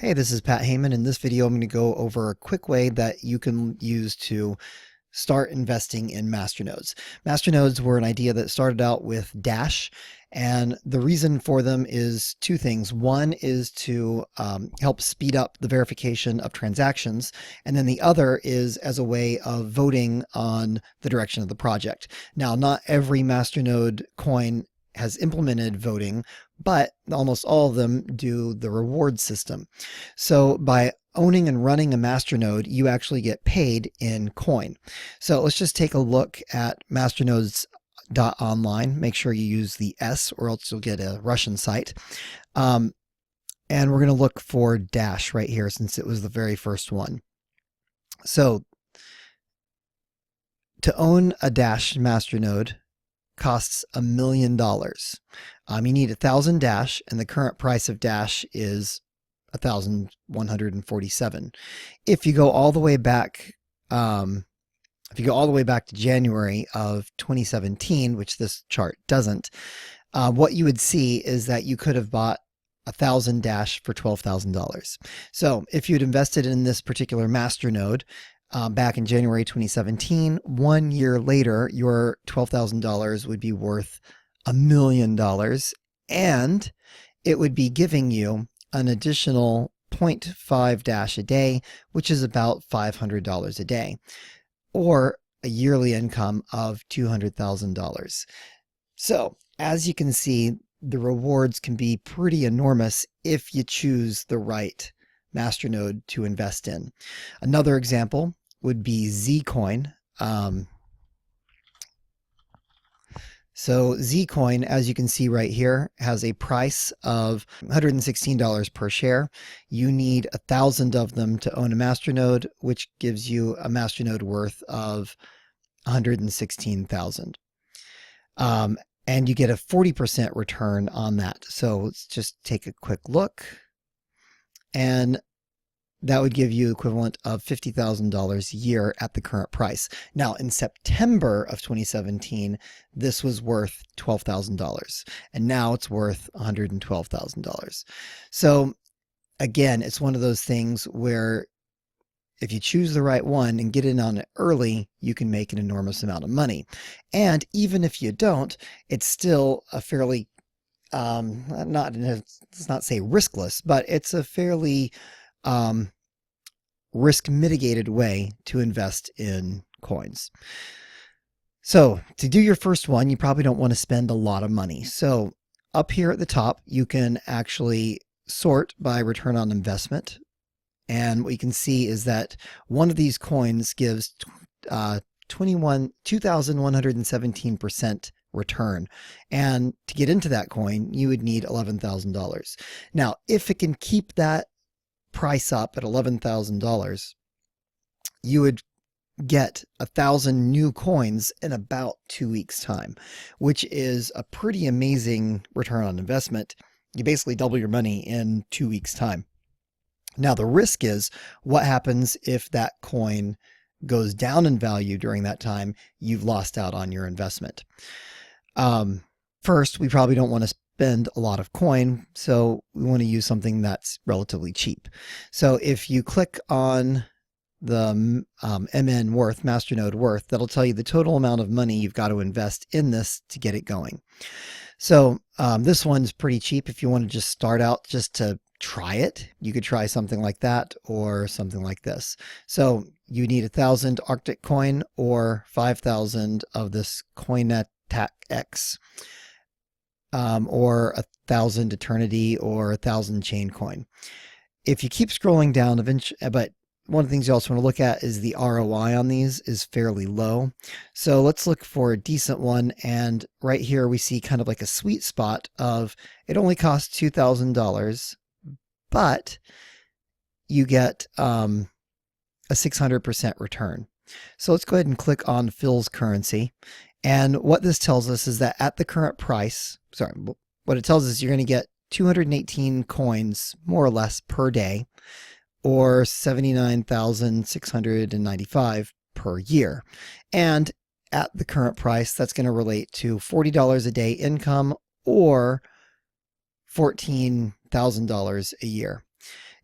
Hey, this is Pat Heyman. In this video, I'm going to go over a quick way that you can use to start investing in masternodes. Masternodes were an idea that started out with Dash, and the reason for them is two things. One is to help speed up the verification of transactions, and then the other is as a way of voting on the direction of the project. Now, not every masternode coin has implemented voting, but almost all of them do the reward system. So by owning and running a masternode, you actually get paid in coin. So let's just take a look at masternodes.online. Make sure you use the S or else you'll get a Russian site. And we're going to look for Dash right here since it was the very first one. So to own a Dash masternode costs $1 million. You need 1,000 Dash, and the current price of Dash is 1,147. If you go all the way back, to January of 2017, which this chart doesn't, what you would see is that you could have bought 1,000 Dash for $12,000. So if you'd invested in this particular masternode back in January 2017, 1 year later, your $12,000 would be worth $1 million, and it would be giving you an additional 0.5 Dash a day, which is about $500 a day, or a yearly income of $200,000. So as you can see, the rewards can be pretty enormous if you choose the right masternode to invest in. Another example would be Zcoin. So Zcoin, as you can see right here, has a price of $116 per share. You need 1,000 of them to own a masternode, which gives you a masternode worth of $116,000. And you get a 40% return on that. So let's just take a quick look. And that would give you equivalent of $50,000 a year at the current price. Now, in September of 2017, this was worth $12,000, and now it's worth $112,000. So again, it's one of those things where if you choose the right one and get in on it early, you can make an enormous amount of money. And even if you don't, it's still a fairly, let's not say riskless, but it's a fairly risk mitigated way to invest in coins. So to do your first one, you probably don't want to spend a lot of money. So up here at the top, you can actually sort by return on investment. And what you can see is that one of these coins gives 2,117% return. And to get into that coin, you would need $11,000. Now, if it can keep that price up at $11,000, you would get 1,000 new coins in about 2 weeks' time, which is a pretty amazing return on investment. You basically double your money in 2 weeks' time. Now, the risk is what happens if that coin goes down in value during that time. You've lost out on your investment. First, we probably don't want to spend a lot of coin, so we want to use something that's relatively cheap. So if you click on the MN worth, masternode worth, that'll tell you the total amount of money you've got to invest in this to get it going. So this one's pretty cheap. If you want to just start out just to try it, you could try something like that or something like this. So you need 1,000 Arctic coin or 5,000 of this CoinAttack X. Or 1,000 Eternity or 1,000 Chain Coin. If you keep scrolling down, but one of the things you also want to look at is the ROI on these is fairly low. So let's look for a decent one. And right here we see kind of like a sweet spot of it only costs $2,000, but you get a 600% return. So let's go ahead and click on Phil's currency. And what this tells us is that at the current price, what it tells us is you're going to get 218 coins, more or less, per day, or 79,695 per year. And at the current price, that's going to relate to $40 a day income or $14,000 a year.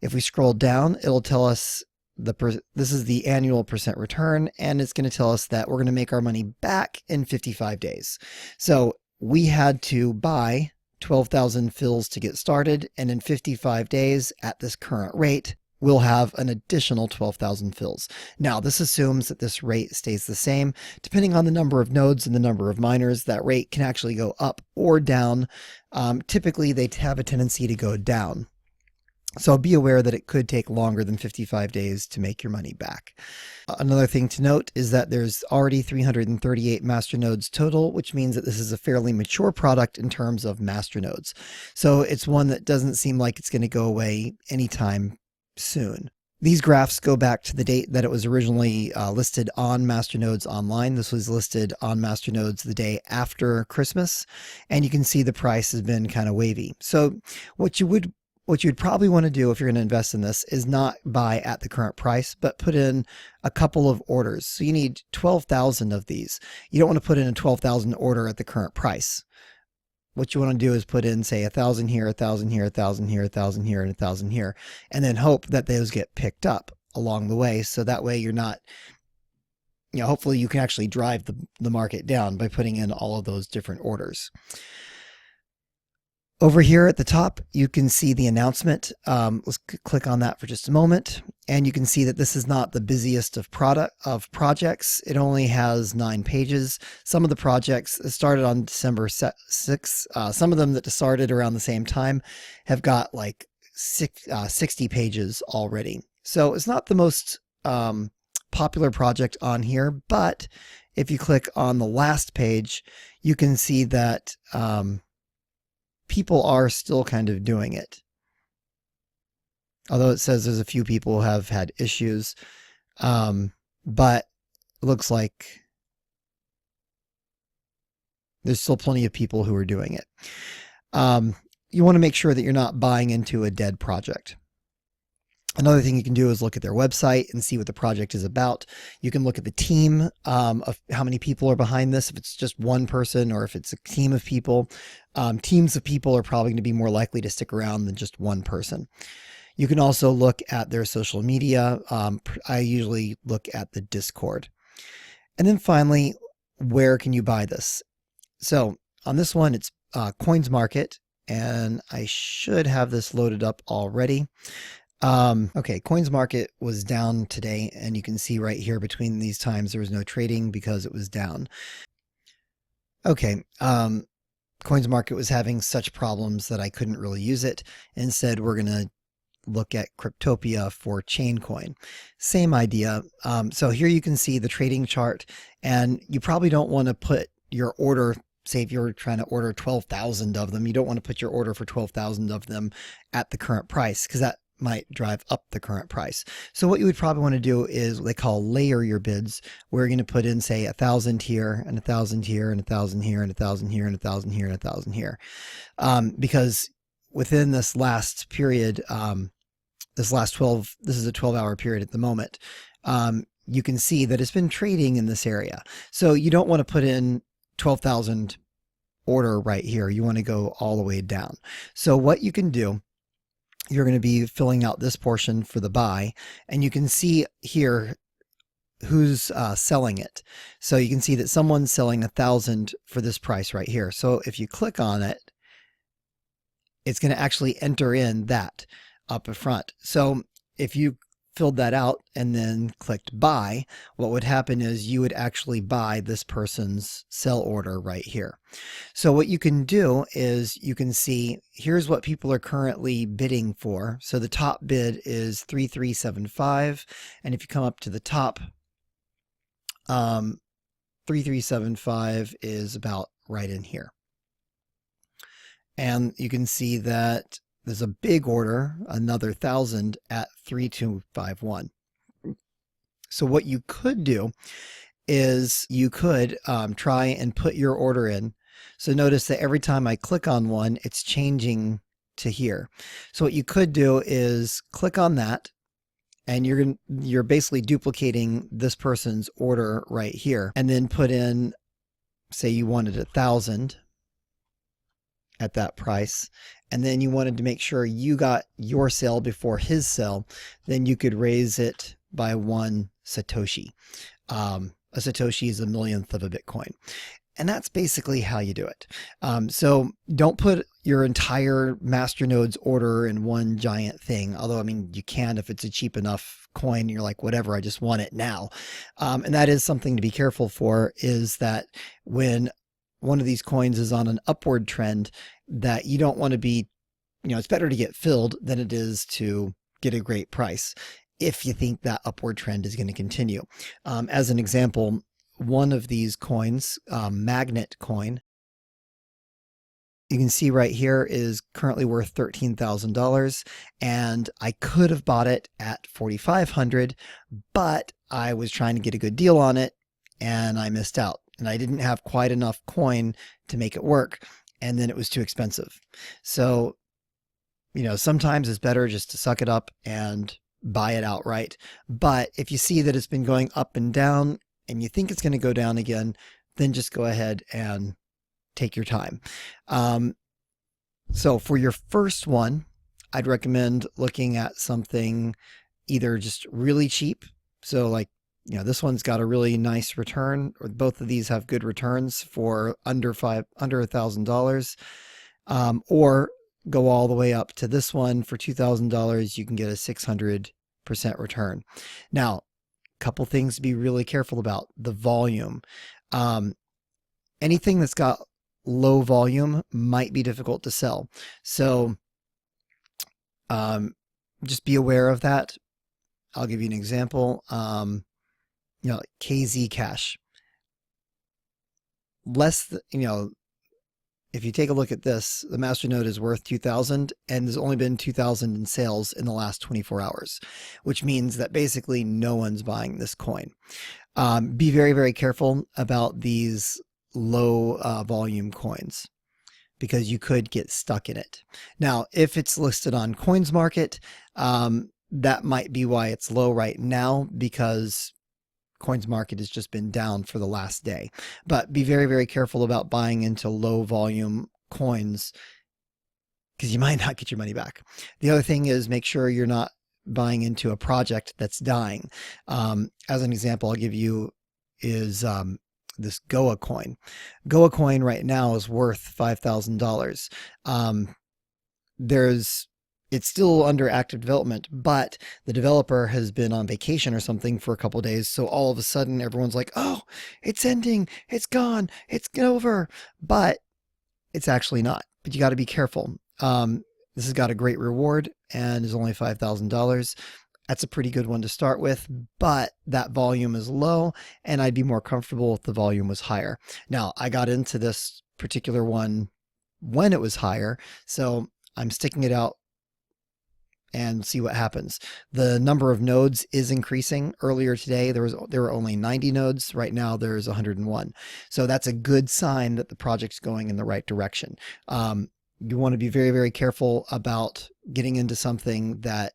If we scroll down, it'll tell us this is the annual percent return, and it's going to tell us that we're going to make our money back in 55 days. So we had to buy 12,000 fills to get started, and in 55 days at this current rate, we'll have an additional 12,000 fills. Now, this assumes that this rate stays the same. Depending on the number of nodes and the number of miners, that rate can actually go up or down. Typically, they have a tendency to go down. So be aware that it could take longer than 55 days to make your money back. Another thing to note is that there's already 338 masternodes total, which means that this is a fairly mature product in terms of masternodes. So it's one that doesn't seem like it's going to go away anytime soon. These graphs go back to the date that it was originally listed on Masternodes online. This was listed on Masternodes the day after Christmas, and you can see the price has been kind of wavy. So what you'd probably want to do if you're going to invest in this is not buy at the current price, but put in a couple of orders. So you need 12,000 of these. You don't want to put in a 12,000 order at the current price. What you want to do is put in, say, 1,000 here, 1,000 here, 1,000 here, 1,000 here, and 1,000 here, and then hope that those get picked up along the way. So that way you're not, hopefully you can actually drive the market down by putting in all of those different orders. Over here at the top, you can see the announcement. Let's click on that for just a moment. And you can see that this is not the busiest of projects. It only has 9 pages. Some of the projects started on December 6th. Some of them that started around the same time have got like 60 pages already. So it's not the most popular project on here, but if you click on the last page, you can see that people are still kind of doing it. Although it says there's a few people who have had issues, but it looks like there's still plenty of people who are doing it. You want to make sure that you're not buying into a dead project. Another thing you can do is look at their website and see what the project is about. You can look at the team of how many people are behind this, if it's just one person or if it's a team of people. Teams of people are probably going to be more likely to stick around than just one person. You can also look at their social media. I usually look at the Discord. And then finally, where can you buy this? So on this one, it's Coins Market, and I should have this loaded up already. Okay, Coins Market was down today, and you can see right here between these times there was no trading because it was down. Okay, Coins Market was having such problems that I couldn't really use it. Instead, we're going to look at Cryptopia for Chaincoin. Same idea. So here you can see the trading chart, and you probably don't want to put your order, say if you're trying to order 12,000 of them, you don't want to put your order for 12,000 of them at the current price, because that might drive up the current price. So what you would probably want to do is what they call layer your bids. We're going to put in, say, 1,000 here and 1,000 here and 1,000 here and 1,000 here and 1,000 here and 1,000 here. Because within this last period, this is a 12-hour period at the moment, you can see that it's been trading in this area. So you don't want to put in 12,000 order right here. You want to go all the way down. So what you can do, you're going to be filling out this portion for the buy, and you can see here who's selling it. So you can see that someone's selling 1,000 for this price right here. So if you click on it, it's going to actually enter in that up front. So if you filled that out and then clicked buy, what would happen is you would actually buy this person's sell order right here. So what you can do is you can see here's what people are currently bidding for. So the top bid is 3,375, and if you come up to the top, 3,375 is about right in here. And you can see that there's a big order, another 1,000 at 3,251. So what you could do is you could try and put your order in. So notice that every time I click on one, it's changing to here. So what you could do is click on that, and you're basically duplicating this person's order right here, and then put in, say you wanted 1,000. at that price, and then you wanted to make sure you got your sale before his sale, then you could raise it by 1 Satoshi. A Satoshi is a millionth of a Bitcoin. And that's basically how you do it. So don't put your entire Masternodes order in one giant thing. Although, I mean, you can if it's a cheap enough coin. You're like, whatever, I just want it now. And that is something to be careful for, is that when one of these coins is on an upward trend, that you don't want to be, it's better to get filled than it is to get a great price if you think that upward trend is going to continue. As an example, one of these coins, Magnet coin, you can see right here is currently worth $13,000, and I could have bought it at $4,500, but I was trying to get a good deal on it and I missed out, and I didn't have quite enough coin to make it work, and then it was too expensive. So, sometimes it's better just to suck it up and buy it outright. But if you see that it's been going up and down, and you think it's going to go down again, then just go ahead and take your time. So for your first one, I'd recommend looking at something either just really cheap. So like, this one's got a really nice return, or both of these have good returns for under $1,000, or go all the way up to this one for $2,000. You can get a 600% return. Now, couple things to be really careful about: the volume. Anything that's got low volume might be difficult to sell. So just be aware of that. I'll give you an example. Like KZ Cash. If you take a look at this, the Masternode is worth 2,000, and there's only been 2,000 in sales in the last 24 hours, which means that basically no one's buying this coin. Be very, very careful about these low volume coins, because you could get stuck in it. Now, if it's listed on CoinsMarket, that might be why it's low right now, because CoinsMarket has just been down for the last day. But be very, very careful about buying into low volume coins, because you might not get your money back. The other thing is, make sure you're not buying into a project that's dying. As an example, I'll give you is this Goa coin. Goa coin right now is worth $5,000. It's still under active development, but the developer has been on vacation or something for a couple of days. So all of a sudden everyone's like, oh, it's ending, it's gone, it's over. But it's actually not. But you got to be careful. This has got a great reward and is only $5,000. That's a pretty good one to start with, but that volume is low, and I'd be more comfortable if the volume was higher. Now, I got into this particular one when it was higher, so I'm sticking it out and see what happens. The number of nodes is increasing. Earlier today, there were only 90 nodes. Right now, there's 101. So that's a good sign that the project's going in the right direction. You want to be very, very careful about getting into something that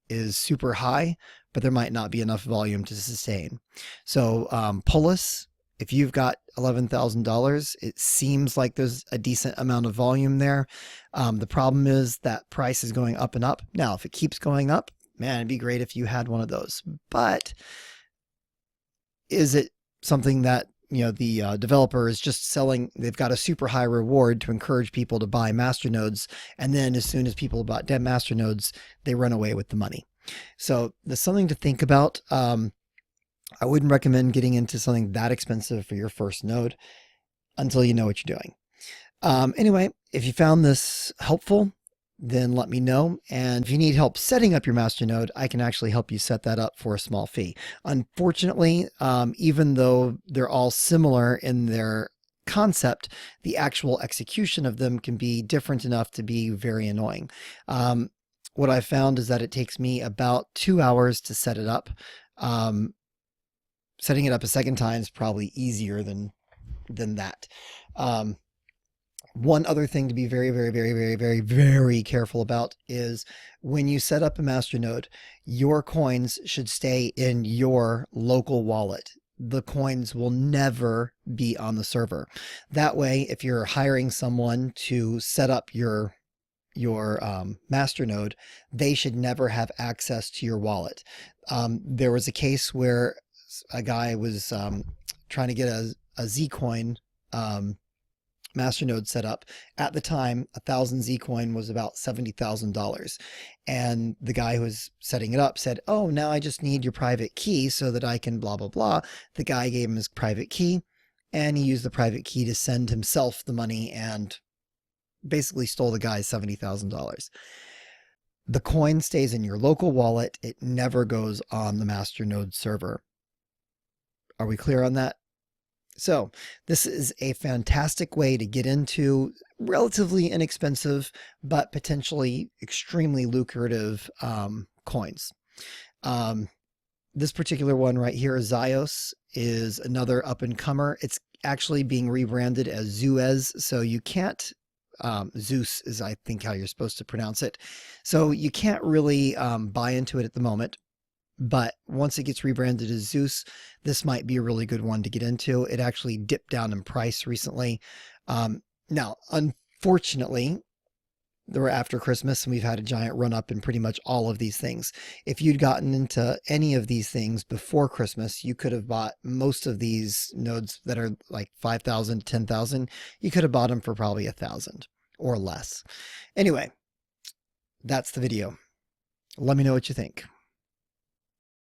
is super high, but there might not be enough volume to sustain. So Pulse, if you've got $11,000, it seems like there's a decent amount of volume there. The problem is that price is going up and up. Now, if it keeps going up, man, it'd be great if you had one of those. But is it something that the developer is just selling? They've got a super high reward to encourage people to buy masternodes, and then as soon as people bought dead masternodes, they run away with the money. So there's something to think about. I wouldn't recommend getting into something that expensive for your first node until you know what you're doing. Anyway, if you found this helpful, then let me know. And if you need help setting up your masternode, I can actually help you set that up for a small fee. Unfortunately, even though they're all similar in their concept, the actual execution of them can be different enough to be very annoying. What I found is that it takes me about 2 hours to set it up. Setting it up a second time is probably easier than that. One other thing to be very, very, very, very, very, very careful about is when you set up a masternode, your coins should stay in your local wallet. the coins will never be on the server. That way, if you're hiring someone to set up your Masternode, they should never have access to your wallet. There was a case where a guy was trying to get a Zcoin Masternode set up. At the time, 1,000 Zcoin was about $70,000. And the guy who was setting it up said, oh, now I just need your private key so that I can blah, blah, blah. The guy gave him his private key, and he used the private key to send himself the money and basically stole the guy's $70,000. The coin stays in your local wallet. It never goes on the Masternode server. Are we clear on that? So this is a fantastic way to get into relatively inexpensive, but potentially extremely lucrative coins. This particular one right here, Zios, is another up-and-comer. It's actually being rebranded as Zuez, so you can't, Zeus is I think how you're supposed to pronounce it. So you can't really buy into it at the moment. But once it gets rebranded as Zeus, this might be a really good one to get into. It actually dipped down in price recently. Now, unfortunately, we're after Christmas and we've had a giant run up in pretty much all of these things. If you'd gotten into any of these things before Christmas, you could have bought most of these nodes that are like 5,000, 10,000. You could have bought them for probably 1,000 or less. Anyway, that's the video. Let me know what you think.